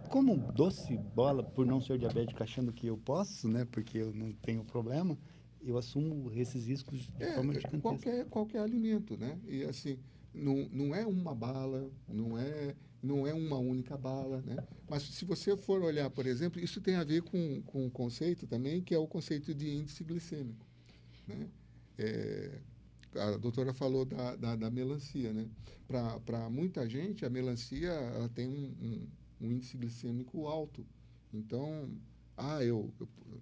como doce bola, por não ser diabético, achando que eu posso, né, porque eu não tenho problema, eu assumo esses riscos de forma gigantesca. Qualquer alimento, né? E assim, não é uma bala, não é uma única bala, né? Mas se você for olhar, por exemplo, isso tem a ver com um conceito também, que é o conceito de índice glicêmico, né? A doutora falou da melancia, né? Para muita gente, a melancia ela tem um índice glicêmico alto. Então, eu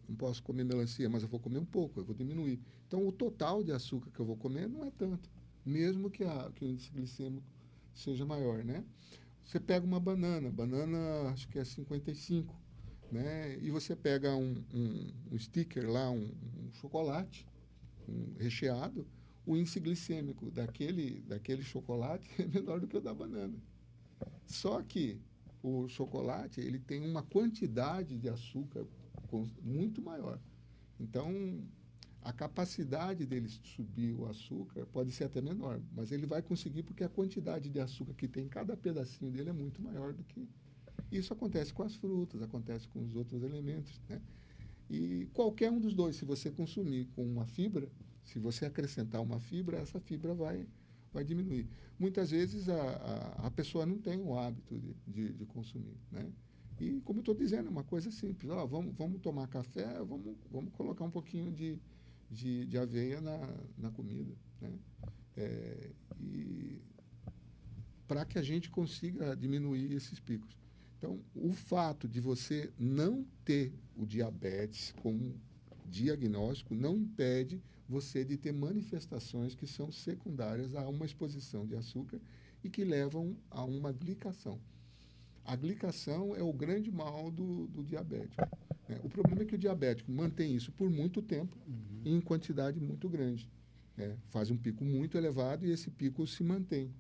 não posso comer melancia, mas eu vou comer um pouco, eu vou diminuir. Então, o total de açúcar que eu vou comer não é tanto, mesmo que o índice glicêmico seja maior, né? Você pega uma banana acho que é 55, né? E você pega um sticker lá, um chocolate recheado, o índice glicêmico daquele chocolate é menor do que o da banana. Só que o chocolate ele tem uma quantidade de açúcar muito maior. Então, a capacidade dele subir o açúcar pode ser até menor, mas ele vai conseguir porque a quantidade de açúcar que tem em cada pedacinho dele é muito maior do que... Isso acontece com as frutas, acontece com os outros elementos, né? E qualquer um dos dois, se você consumir com uma fibra, se você acrescentar uma fibra, essa fibra vai diminuir. Muitas vezes a pessoa não tem o hábito de consumir, né? E, como eu estou dizendo, é uma coisa simples. Vamos tomar café, vamos colocar um pouquinho de de aveia na comida, né? E para que a gente consiga diminuir esses picos. Então, o fato de você não ter o diabetes como diagnóstico não impede você de ter manifestações que são secundárias a uma exposição de açúcar e que levam a uma glicação. A glicação é o grande mal do diabético, né? O problema é que o diabético mantém isso por muito tempo e em quantidade muito grande, né? Faz um pico muito elevado e esse pico se mantém.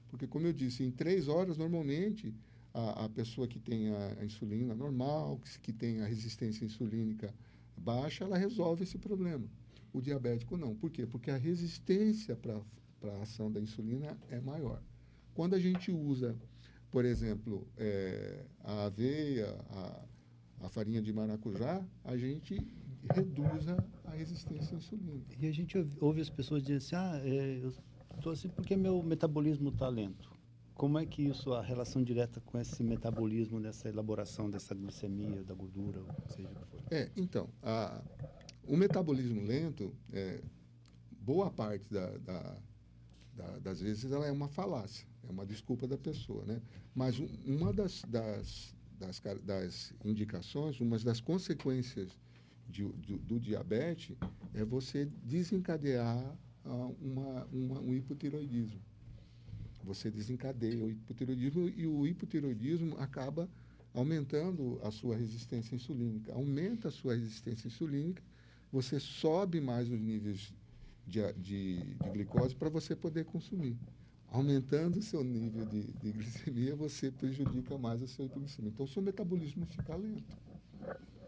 Porque, como eu disse, em 3 horas, normalmente, a pessoa que tem a insulina normal, que tem a resistência insulínica baixa, ela resolve esse problema. O diabético não. Por quê? Porque a resistência para a ação da insulina é maior. Quando a gente usa, por exemplo, a aveia, a farinha de maracujá, a gente reduz a resistência à insulina. E a gente ouve as pessoas dizendo assim, eu estou assim porque meu metabolismo está lento. Como é que isso, a relação direta com esse metabolismo, dessa elaboração dessa glicemia, da gordura, ou seja o que for? Então, o metabolismo lento, boa parte das vezes, ela é uma falácia, é uma desculpa da pessoa, né? Mas uma das indicações, uma das consequências do diabetes é você desencadear um hipotireoidismo. Você desencadeia o hipotireoidismo e o hipotireoidismo acaba aumentando a sua resistência insulínica. Aumenta a sua resistência insulínica, você sobe mais os níveis de glicose para você poder consumir. Aumentando o seu nível de glicemia, você prejudica mais a sua hipoglicemia. Então, o seu metabolismo fica lento.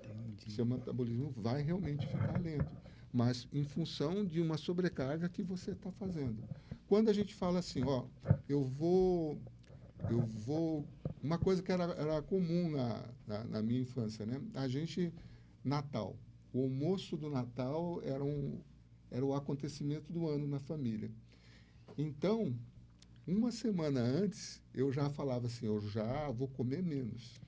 Entendi. O seu metabolismo vai realmente ficar lento, mas em função de uma sobrecarga que você está fazendo. Quando a gente fala assim, eu vou... Uma coisa que era comum na minha infância, né? A gente, Natal, o almoço do Natal era o acontecimento do ano na família. Então, uma semana antes, eu já falava assim, eu já vou comer menos.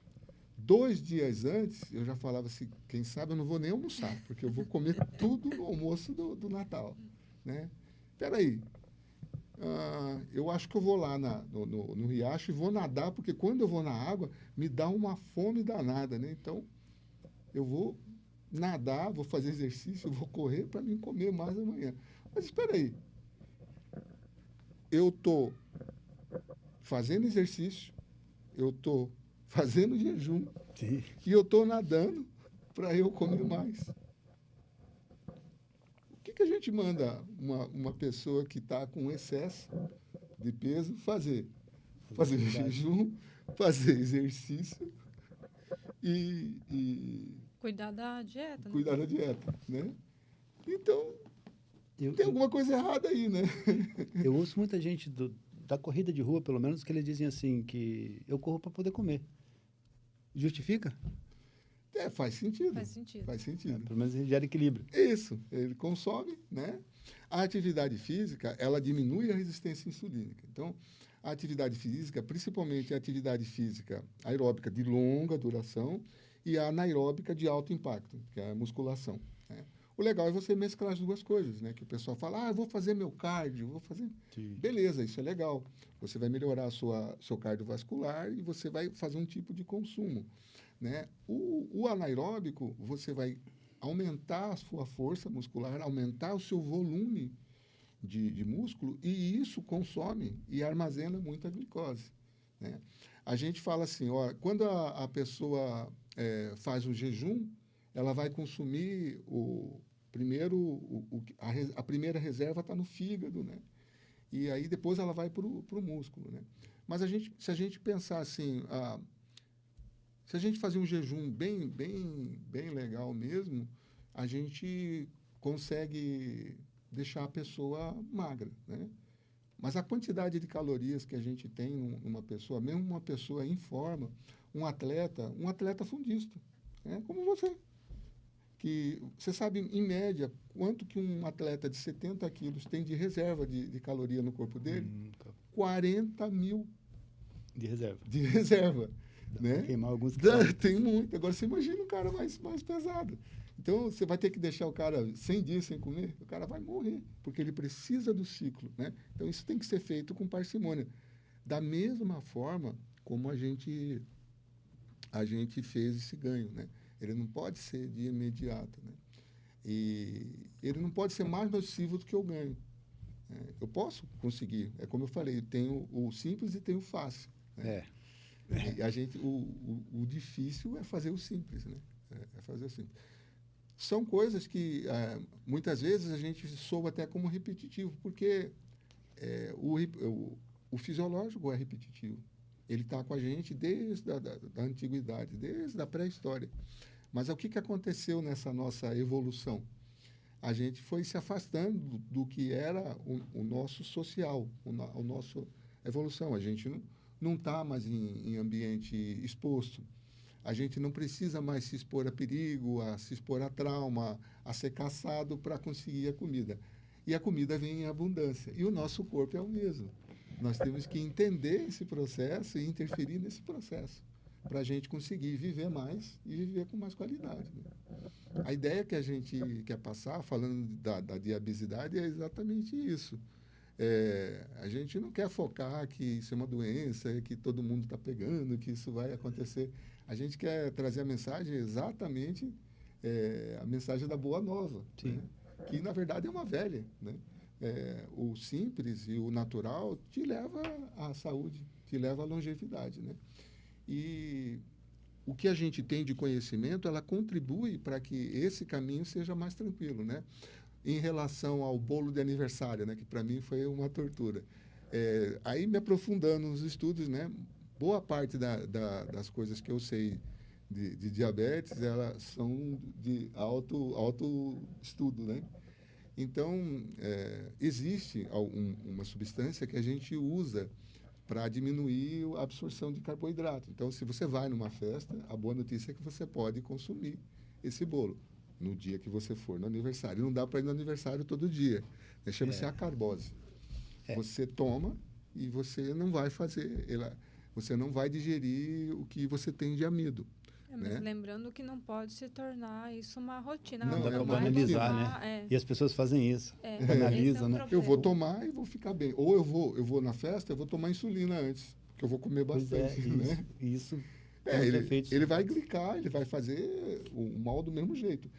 2 dias antes, eu já falava assim, quem sabe eu não vou nem almoçar, porque eu vou comer tudo no almoço do Natal, né? Espera aí, eu acho que eu vou lá no riacho e vou nadar, porque quando eu vou na água, me dá uma fome danada, né? Então, eu vou nadar, vou fazer exercício, vou correr para mim comer mais amanhã. Mas espera aí, eu estou fazendo exercício, eu estou fazendo jejum, Sim. e eu estou nadando para eu comer mais. O que a gente manda uma pessoa que está com excesso de peso fazer? Fazer jejum, fazer exercício e Cuidar da dieta, né? cuidar da dieta, né? Então, tem alguma coisa errada aí, né? Eu ouço muita gente da corrida de rua, pelo menos, que eles dizem assim, que eu corro para poder comer. Justifica? Faz sentido. Faz sentido. Faz sentido. Pelo menos ele gera equilíbrio. Isso, ele consome, né? A atividade física, ela diminui a resistência insulínica. Então, a atividade física, principalmente a atividade física aeróbica de longa duração e a anaeróbica de alto impacto, que é a musculação, né? O legal é você mesclar as duas coisas, né? Que o pessoal fala, eu vou fazer meu cardio, vou fazer... Sim. Beleza, isso é legal. Você vai melhorar seu cardiovascular e você vai fazer um tipo de consumo, né? O anaeróbico, você vai aumentar a sua força muscular, aumentar o seu volume de músculo e isso consome e armazena muita glicose, né? A gente fala assim, quando a pessoa faz o jejum, ela vai consumir a primeira reserva está no fígado, né? E aí depois ela vai para o músculo, né? Mas se a gente pensar assim, se a gente fazer um jejum bem legal mesmo, a gente consegue deixar a pessoa magra, né? Mas a quantidade de calorias que a gente tem numa pessoa, mesmo uma pessoa em forma, um atleta fundista, né? Como você. Que você sabe, em média, quanto que um atleta de 70 quilos tem de reserva de caloria no corpo dele? 40 mil De reserva. de reserva, Dá né? pra queimar alguns Tem quilômetros. muito. Agora, você imagina um cara mais pesado. Então, você vai ter que deixar o cara 100 dias sem comer, o cara vai morrer, porque ele precisa do ciclo, né? Então, isso tem que ser feito com parcimônia. Da mesma forma como a gente fez esse ganho, né? Ele não pode ser de imediato, né? E ele não pode ser mais nocivo do que o ganho. Eu posso conseguir, é como eu falei, tenho o simples e tenho o fácil. Né? E o difícil é fazer o simples, né? É fazer o simples. São coisas que muitas vezes a gente soa até como repetitivo, porque o fisiológico é repetitivo. Ele está com a gente desde a antiguidade, desde a pré-história. Mas o que aconteceu nessa nossa evolução? A gente foi se afastando do que era o nosso social, o nosso evolução. A gente não está mais em ambiente exposto. A gente não precisa mais se expor a perigo, a se expor a trauma, a ser caçado para conseguir a comida. E a comida vem em abundância. E o nosso corpo é o mesmo. Nós temos que entender esse processo e interferir nesse processo para a gente conseguir viver mais e viver com mais qualidade. Né? A ideia que a gente quer passar, falando da diabesidade, é exatamente isso. A gente não quer focar que isso é uma doença, que todo mundo está pegando, que isso vai acontecer. A gente quer trazer a mensagem exatamente a mensagem da boa nova, né? Que, na verdade, é uma velha. Né? O simples e o natural te leva à saúde, te leva à longevidade. Né? E o que a gente tem de conhecimento, ela contribui para que esse caminho seja mais tranquilo, né? Em relação ao bolo de aniversário, né? Que para mim foi uma tortura. Aí, me aprofundando nos estudos, né? Boa parte das coisas que eu sei de diabetes, elas são de alto estudo, né? Então, existe uma substância que a gente usa para diminuir a absorção de carboidrato. Então, se você vai numa festa, a boa notícia é que você pode consumir esse bolo no dia que você for no aniversário. Não dá para ir no aniversário todo dia. Chama-se acarbose. Você toma e você não vai você não vai digerir o que você tem de amido. Mas né? lembrando que não pode se tornar isso uma rotina. Não dá para uma banalizar, rotina. né? E as pessoas fazem isso. Banalizam, né? Eu vou tomar e vou ficar bem. Ou eu vou na festa, eu vou tomar insulina antes, porque eu vou comer bastante. Né? Isso. Ele vai glicar, ele vai fazer o mal do mesmo jeito.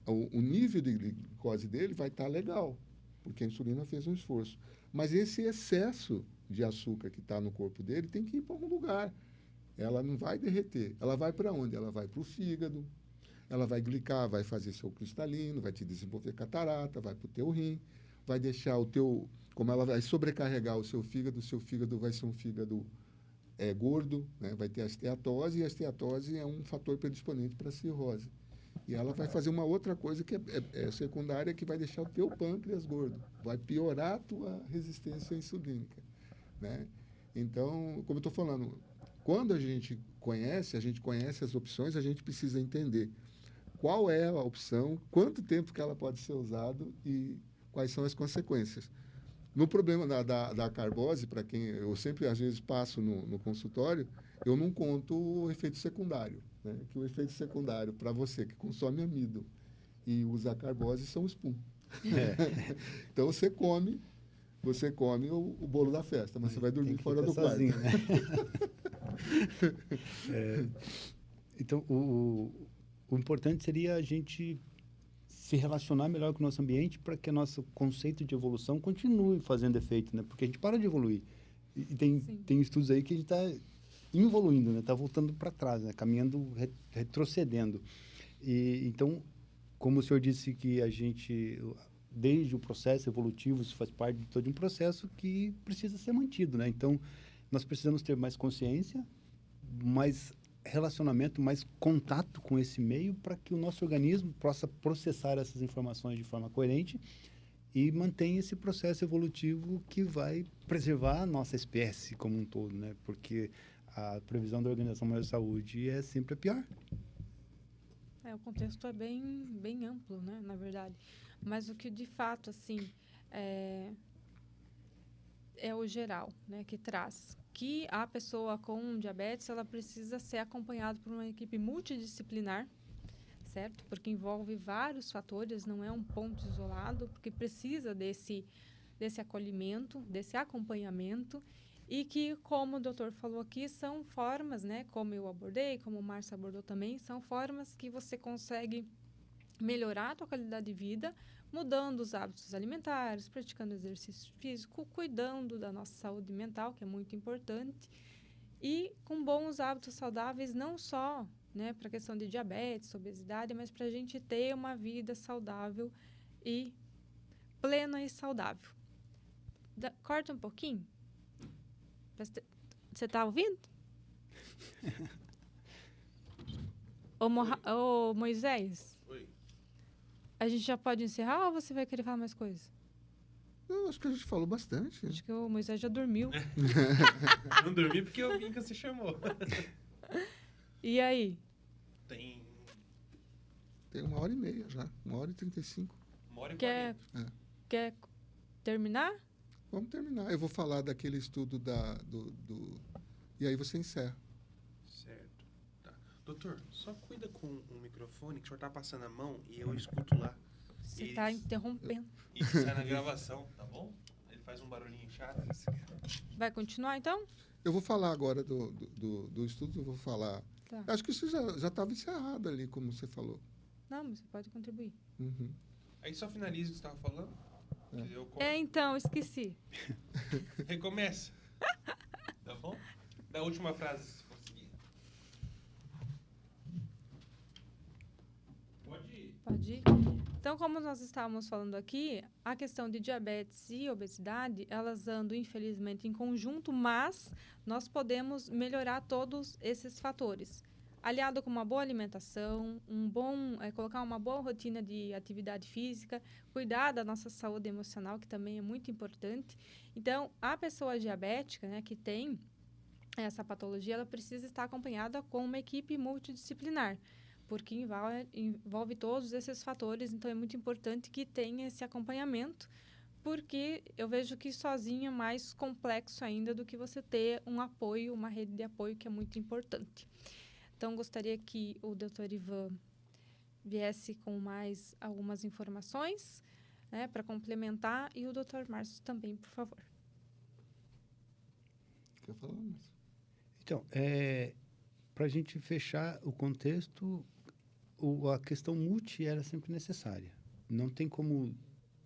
O nível de glicose dele vai estar legal, porque a insulina fez um esforço. Mas esse excesso de açúcar que está no corpo dele tem que ir para algum lugar. Ela não vai derreter. Ela vai para onde? Ela vai para o fígado, ela vai glicar, vai fazer seu cristalino, vai te desenvolver catarata, vai para o teu rim, vai deixar o teu... Como ela vai sobrecarregar o seu fígado vai ser um fígado gordo, né? Vai ter a esteatose, e a esteatose é um fator predisponente para a cirrose. E ela vai fazer uma outra coisa que é secundária, que vai deixar o teu pâncreas gordo, vai piorar a tua resistência insulínica. Né? Então, como eu estou falando, quando a gente conhece as opções, a gente precisa entender qual é a opção, quanto tempo que ela pode ser usada e quais são as consequências. No problema da carbose, para quem eu sempre, às vezes, passo no consultório, eu não conto o efeito secundário. Né? Que o efeito secundário, para você que consome amido e usa a carbose, são os pum. Então, você come o bolo da festa, mas você vai dormir fora do sozinho, quarto. Né? Então, o importante seria a gente se relacionar melhor com o nosso ambiente para que o nosso conceito de evolução continue fazendo efeito, né? Porque a gente para de evoluir. E tem estudos aí que a gente está involuindo, né? Está voltando para trás, né? Caminhando, retrocedendo. E, então, como o senhor disse que a gente, desde o processo evolutivo, isso faz parte de todo um processo que precisa ser mantido, né? Então, nós precisamos ter mais consciência, mais relacionamento, mais contato com esse meio para que o nosso organismo possa processar essas informações de forma coerente e mantenha esse processo evolutivo que vai preservar a nossa espécie como um todo, né? Porque a previsão da Organização Mundial de Saúde é sempre a pior. O contexto é bem amplo, né, na verdade. Mas o que, de fato, assim, é o geral, né, que traz. Que a pessoa com diabetes, ela precisa ser acompanhada por uma equipe multidisciplinar, certo? Porque envolve vários fatores, não é um ponto isolado, porque precisa desse acolhimento, desse acompanhamento, e que, como o doutor falou aqui, são formas, né, como eu abordei, como o Márcio abordou também, são formas que você consegue melhorar a tua qualidade de vida, mudando os hábitos alimentares, praticando exercício físico, cuidando da nossa saúde mental, que é muito importante, e com bons hábitos saudáveis, não só, né, para a questão de diabetes, obesidade, mas para a gente ter uma vida saudável e plena e saudável. Corta um pouquinho. Você está ouvindo? Ô, Moisés? Oi. A gente já pode encerrar ou você vai querer falar mais coisas? Não, acho que a gente falou bastante. Acho que o Moisés já dormiu. Não dormi porque eu vim que você chamou. E aí? Tem Tem 1h30 já. 1h35. 1h40. Quer terminar? Vamos terminar. Eu vou falar daquele estudo e aí você encerra. Certo. Tá. Doutor, só cuida com o microfone, que o senhor tá passando a mão e eu escuto lá. Você está interrompendo. Isso sai na gravação, tá bom? Ele faz um barulhinho chato. Vai continuar, então? Eu vou falar agora do estudo, eu vou falar... Tá. Acho que isso já estava encerrado ali, como você falou. Não, mas você pode contribuir. Uhum. Aí só finaliza o que você estava falando. Que eu corto. Então, esqueci. Recomeça. Tá bom? Da última frase, se conseguir. Pode ir. Pode ir? Então, como nós estávamos falando aqui, a questão de diabetes e obesidade, elas andam, infelizmente, em conjunto, mas nós podemos melhorar todos esses fatores. Aliado com uma boa alimentação, colocar uma boa rotina de atividade física, cuidar da nossa saúde emocional, que também é muito importante. Então, a pessoa diabética, né, que tem essa patologia, ela precisa estar acompanhada com uma equipe multidisciplinar, porque envolve todos esses fatores. Então, é muito importante que tenha esse acompanhamento, porque eu vejo que sozinho é mais complexo ainda do que você ter um apoio, uma rede de apoio, que é muito importante. Então, gostaria que o Dr. Ivan viesse com mais algumas informações, né, para complementar, e o Dr. Márcio também, por favor. Quer falar, Márcio? Então, para a gente fechar o contexto, a questão multi era sempre necessária. Não tem como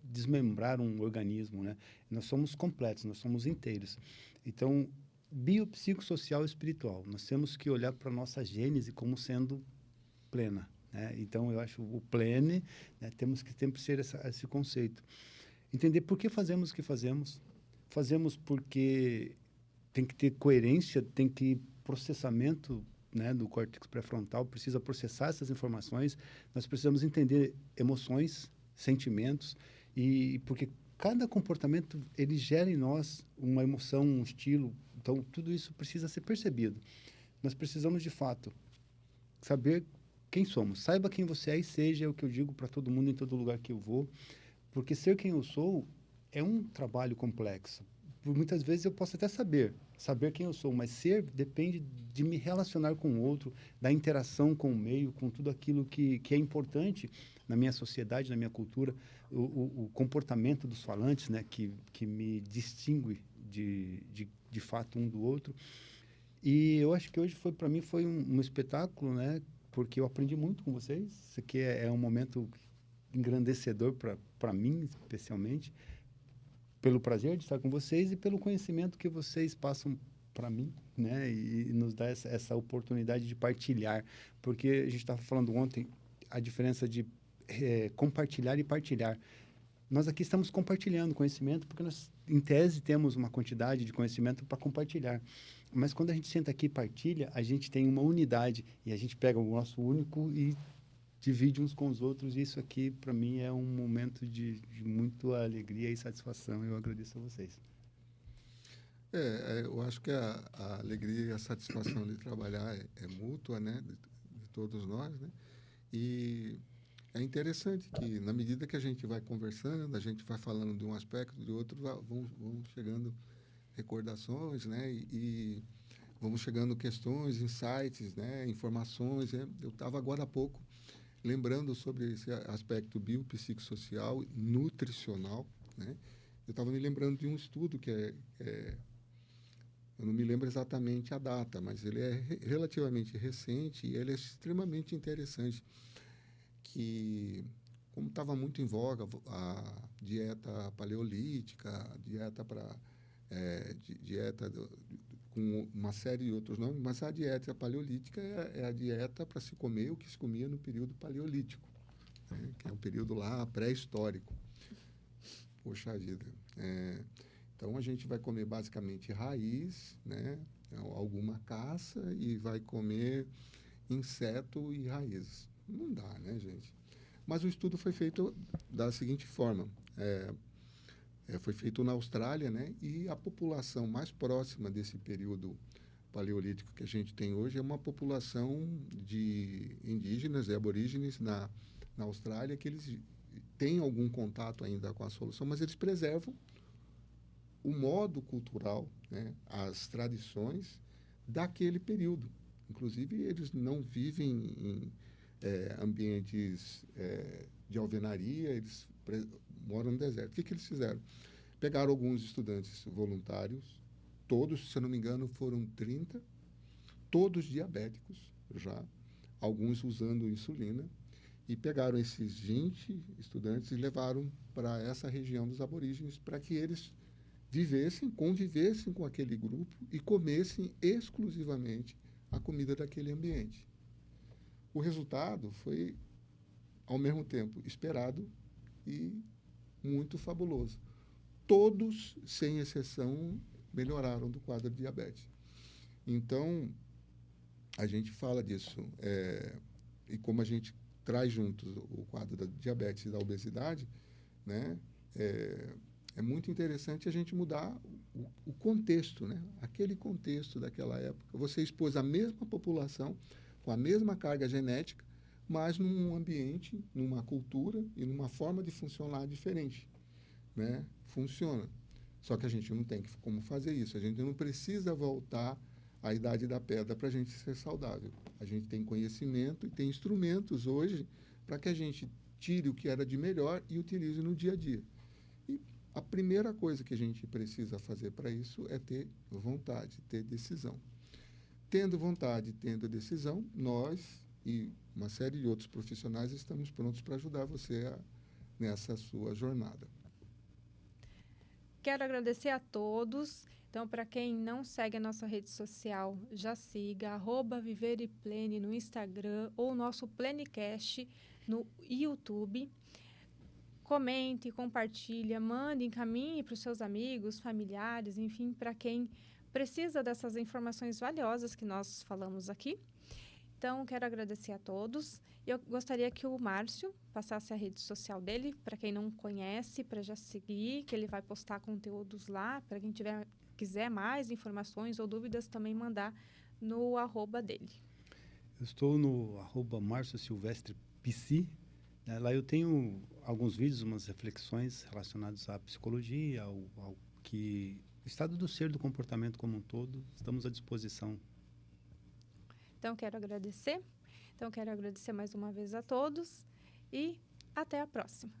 desmembrar um organismo, né? Nós somos completos, nós somos inteiros. Então, biopsicossocial e espiritual. Nós temos que olhar para a nossa gênese como sendo plena, né? Então, eu acho o plene, né, temos que sempre ser esse conceito. Entender por que fazemos o que fazemos. Fazemos porque tem que ter coerência, tem que processamento, né, do córtex pré-frontal, precisa processar essas informações. Nós precisamos entender emoções, sentimentos, e porque cada comportamento ele gera em nós uma emoção, um estilo. Então, tudo isso precisa ser percebido. Nós precisamos, de fato, saber quem somos. Saiba quem você é e seja, é o que eu digo para todo mundo em todo lugar que eu vou. Porque ser quem eu sou é um trabalho complexo. Muitas vezes eu posso até saber quem eu sou, mas ser depende de me relacionar com o outro, da interação com o meio, com tudo aquilo que é importante na minha sociedade, na minha cultura, o comportamento dos falantes, né, que me distingue de fato um do outro. E eu acho que hoje para mim foi um espetáculo, né, porque eu aprendi muito com vocês. Isso aqui é um momento engrandecedor para mim, especialmente, pelo prazer de estar com vocês e pelo conhecimento que vocês passam para mim, né, e nos dá essa oportunidade de partilhar, porque a gente estava falando ontem a diferença de compartilhar e partilhar. Nós aqui estamos compartilhando conhecimento porque nós, em tese, temos uma quantidade de conhecimento para compartilhar. Mas quando a gente senta aqui e partilha, a gente tem uma unidade e a gente pega o nosso único e divide uns com os outros. E isso aqui, para mim, é um momento de muita alegria e satisfação. Eu agradeço a vocês. Eu acho que a alegria e a satisfação de trabalhar é mútua, né, de todos nós, né? E é interessante que, na medida que a gente vai conversando, a gente vai falando de um aspecto, de outro, vão chegando recordações, né? E vamos chegando questões, insights, né? Informações. Né? Eu estava agora há pouco lembrando sobre esse aspecto biopsicossocial, nutricional, né? Eu estava me lembrando de um estudo que eu não me lembro exatamente a data, mas ele é relativamente recente e ele é extremamente interessante, que, como estava muito em voga a dieta paleolítica, a dieta com uma série de outros nomes, mas a dieta paleolítica é a dieta para se comer o que se comia no período paleolítico, né? Que é um período lá pré-histórico. Poxa vida. Então, a gente vai comer basicamente raiz, né? Alguma caça e vai comer inseto e raízes. Não dá, né, gente? Mas o estudo foi feito da seguinte forma. Foi feito na Austrália, né? E a população mais próxima desse período paleolítico que a gente tem hoje é uma população de indígenas e aborígenes na Austrália, que eles têm algum contato ainda com a solução, mas eles preservam o modo cultural, né? As tradições daquele período. Inclusive, eles não vivem em ambientes de alvenaria, eles moram no deserto. O que eles fizeram? Pegaram alguns estudantes voluntários, todos, se eu não me engano, foram 30, todos diabéticos já, alguns usando insulina, e pegaram esses 20 estudantes e levaram para essa região dos aborígenes para que eles convivessem com aquele grupo e comessem exclusivamente a comida daquele ambiente. O resultado foi, ao mesmo tempo, esperado e muito fabuloso. Todos, sem exceção, melhoraram do quadro de diabetes. Então, a gente fala disso, e como a gente traz juntos o quadro da diabetes e da obesidade, né, é muito interessante a gente mudar o contexto, né? Aquele contexto daquela época. Você expôs a mesma população, com a mesma carga genética, mas num ambiente, numa cultura e numa forma de funcionar diferente, né? Funciona. Só que a gente não tem como fazer isso. A gente não precisa voltar à idade da pedra para a gente ser saudável. A gente tem conhecimento e tem instrumentos hoje para que a gente tire o que era de melhor e utilize no dia a dia. E a primeira coisa que a gente precisa fazer para isso é ter vontade, ter decisão. Tendo vontade, tendo decisão, nós e uma série de outros profissionais estamos prontos para ajudar você nessa sua jornada. Quero agradecer a todos. Então, para quem não segue a nossa rede social, já siga @ViverEPlene no Instagram ou nosso Plenecast no YouTube. Comente, compartilha, mande, encaminhe para os seus amigos, familiares, enfim, para quem precisa dessas informações valiosas que nós falamos aqui. Então, quero agradecer a todos. Eu gostaria que o Márcio passasse a rede social dele, para quem não conhece, para já seguir, que ele vai postar conteúdos lá, para quem quiser mais informações ou dúvidas, também mandar no @ dele. Eu estou no @MárcioSilvestrePC. Lá eu tenho alguns vídeos, umas reflexões relacionadas à psicologia, ao que o estado do ser, do comportamento como um todo. Estamos à disposição. Então, quero agradecer mais uma vez a todos e até a próxima.